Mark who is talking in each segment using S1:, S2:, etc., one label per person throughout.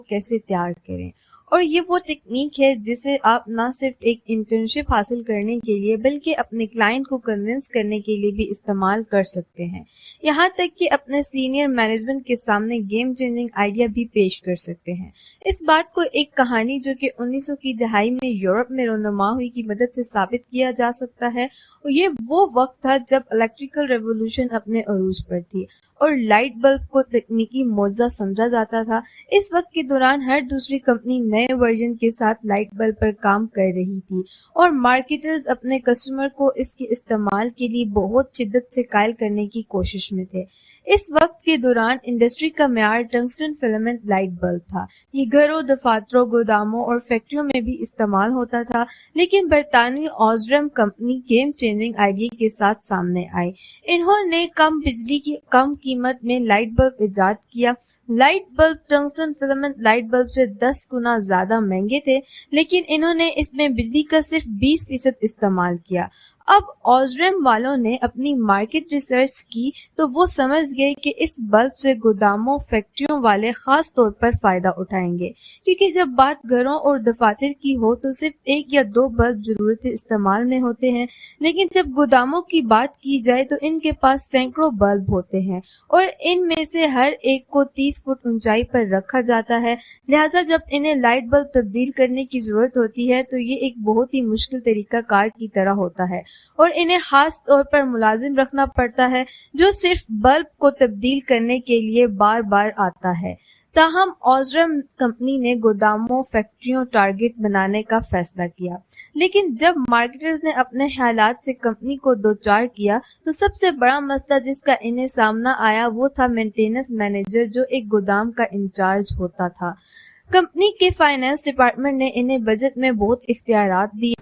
S1: کیسے تیار کریں، اور یہ وہ ٹیکنیک ہے جسے آپ نہ صرف ایک انٹرنشپ حاصل کرنے کے لیے بلکہ اپنے کلائنٹ کو کنونس کرنے کے لیے بھی استعمال کر سکتے ہیں، یہاں تک کہ اپنے سینئر مینجمنٹ کے سامنے گیم چینجنگ آئیڈیا بھی پیش کر سکتے ہیں۔ اس بات کو ایک کہانی جو کہ 1900 کی دہائی میں یورپ میں رونما ہوئی کی مدد سے ثابت کیا جا سکتا ہے۔ یہ وہ وقت تھا جب الیکٹریکل ریولوشن اپنے عروج پر تھی اور لائٹ بلب کو تکنیکی معجزہ سمجھا جاتا تھا۔ اس وقت کے دوران ہر دوسری کمپنی نئے ورژن کے ساتھ لائٹ بلب پر کام کر رہی تھی اور مارکیٹرز اپنے کسٹمر کو اس کے استعمال کے لیے بہت شدت سے قائل کرنے کی کوشش میں تھے۔ اس وقت کے دوران انڈسٹری کا معیار ٹنگسٹن فلمنٹ لائٹ بلب تھا۔ یہ گھروں، دفاتروں، گوداموں اور فیکٹریوں میں بھی استعمال ہوتا تھا، لیکن برطانوی اوزرم کمپنی گیم چینجنگ آئیڈیا کے ساتھ سامنے آئی۔ انہوں نے کم بجلی کی کم قیمت میں لائٹ بلب ایجاد کیا۔ Light bulb tungsten filament light bulb سے 10 گنا زیادہ مہنگے تھے، لیکن انہوں نے اس میں بجلی کا صرف 20% استعمال کیا۔ اب اوزرم والوں نے اپنی مارکیٹ ریسرچ کی تو وہ سمجھ گئے کہ اس بلب سے گوداموں، فیکٹریوں والے خاص طور پر فائدہ اٹھائیں گے، کیونکہ جب بات گھروں اور دفاتر کی ہو تو صرف 1 یا 2 بلب ضرورت استعمال میں ہوتے ہیں، لیکن جب گوداموں کی بات کی جائے تو ان کے پاس سینکڑوں بلب ہوتے ہیں اور ان میں سے ہر ایک کو 30 فٹ اونچائی پر رکھا جاتا ہے، لہٰذا جب انہیں لائٹ بلب تبدیل کرنے کی ضرورت ہوتی ہے تو یہ ایک بہت ہی مشکل طریقہ کار کی طرح ہوتا ہے اور انہیں خاص طور پر ملازم رکھنا پڑتا ہے جو صرف بلب کو تبدیل کرنے کے لیے بار بار آتا ہے۔ تاہم اوزرم کمپنی نے گوداموں، فیکٹریوں ٹارگٹ بنانے کا فیصلہ کیا، لیکن جب مارکیٹرز نے اپنے خیالات سے کمپنی کو دوچار کیا تو سب سے بڑا مسئلہ جس کا انہیں سامنا آیا وہ تھا مینٹیننس مینیجر جو ایک گودام کا انچارج ہوتا تھا۔ کمپنی کے فائنانس ڈپارٹمنٹ نے انہیں بجٹ میں بہت اختیارات دیے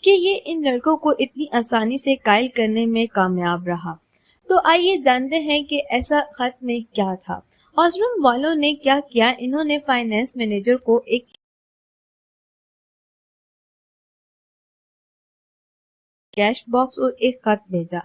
S1: کہ یہ ان لڑکوں کو اتنی آسانی سے قائل کرنے میں کامیاب رہا۔ تو آئیے جانتے ہیں کہ ایسا خط میں کیا تھا۔ اوزرم والوں نے کیا کیا، انہوں نے فائنانس مینیجر کو ایک کیش باکس اور ایک خط بھیجا۔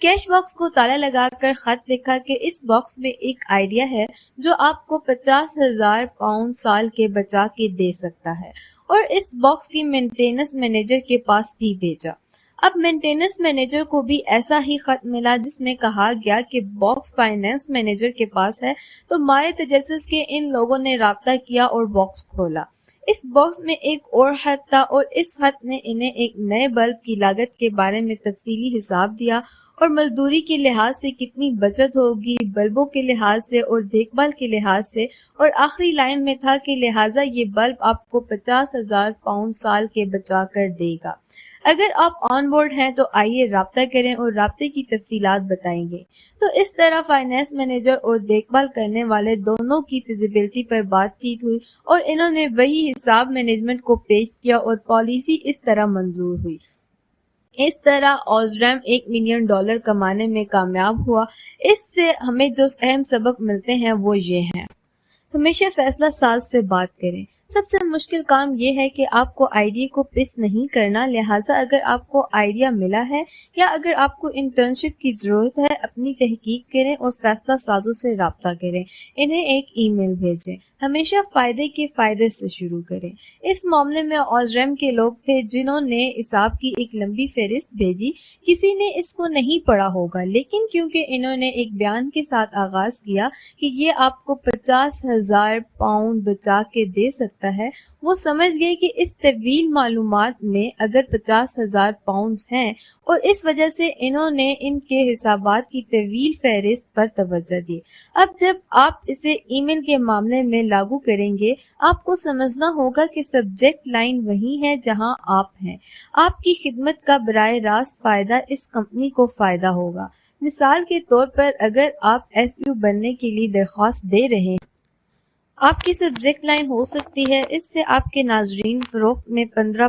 S1: کیش باکس کو تالا لگا کر خط لکھا کہ اس باکس میں ایک آئیڈیا ہے جو آپ کو 50,000 پاؤنڈ سال کے بچا کے دے سکتا ہے، اور اس باکس کی مینٹیننس مینیجر کے پاس بھی بھیجا۔ اب مینٹیننس مینیجر کو بھی ایسا ہی خط ملا جس میں کہا گیا کہ باکس فائنانس مینیجر کے پاس ہے، تو مارے تجسس کے ان لوگوں نے رابطہ کیا اور باکس کھولا۔ اس باکس میں ایک اور خط تھا اور اس خط نے انہیں ایک نئے بلب کی لاگت کے بارے میں تفصیلی حساب دیا اور مزدوری کے لحاظ سے کتنی بچت ہوگی، بلبوں کے لحاظ سے اور دیکھ بھال کے لحاظ سے، اور آخری لائن میں تھا کہ لہٰذا یہ بلب آپ کو 50,000 پاؤنڈ سال کے بچا کر دے گا۔ اگر آپ آن بورڈ ہیں تو آئیے رابطہ کریں اور رابطے کی تفصیلات بتائیں گے۔ تو اس طرح فائنانس مینیجر اور دیکھ بھال کرنے والے دونوں کی فیزیبلٹی پر بات چیت ہوئی اور انہوں نے وہی حساب مینجمنٹ کو پیش کیا اور پالیسی اس طرح منظور ہوئی۔ اس طرح اوزرم $1 ملین کمانے میں کامیاب ہوا۔ اس سے ہمیں جو اہم سبق ملتے ہیں وہ یہ ہیں: ہمیشہ فیصلہ ساز سے بات کریں۔ سب سے مشکل کام یہ ہے کہ آپ کو آئیڈیا کو پس نہیں کرنا، لہٰذا اگر آپ کو آئیڈیا ملا ہے یا اگر آپ کو انٹرنشپ کی ضرورت ہے، اپنی تحقیق کریں اور فیصلہ سازوں سے رابطہ کریں، انہیں ایک ای میل بھیجیں۔ ہمیشہ فائدے کے فائدے سے شروع کریں۔ اس معاملے میں اوزرم کے لوگ تھے جنہوں نے حساب کی ایک لمبی فہرست بھیجی۔ کسی نے اس کو نہیں پڑھا ہوگا، لیکن کیونکہ انہوں نے ایک بیان کے ساتھ آغاز کیا کہ یہ آپ کو 50,000 پاؤنڈ بچا کے دے سکتا ہے، وہ سمجھ گئے کہ اس طویل معلومات میں اگر 50,000 پاؤنڈ ہیں، اور اس وجہ سے انہوں نے ان کے حسابات کی طویل فہرست پر توجہ دی۔ اب جب آپ اسے ای میل کے معاملے میں لاگو کریں گے، آپ کو سمجھنا ہوگا کہ سبجیکٹ لائن وہی ہے جہاں آپ ہیں۔ آپ کی خدمت کا براہ راست فائدہ اس کمپنی کو فائدہ ہوگا۔ مثال کے طور پر اگر آپ ایس یو بننے کے لیے درخواست دے رہے ہیں، آپ کی سبجیکٹ لائن ہو سکتی ہے: اس سے آپ کے ناظرین فروخت میں 15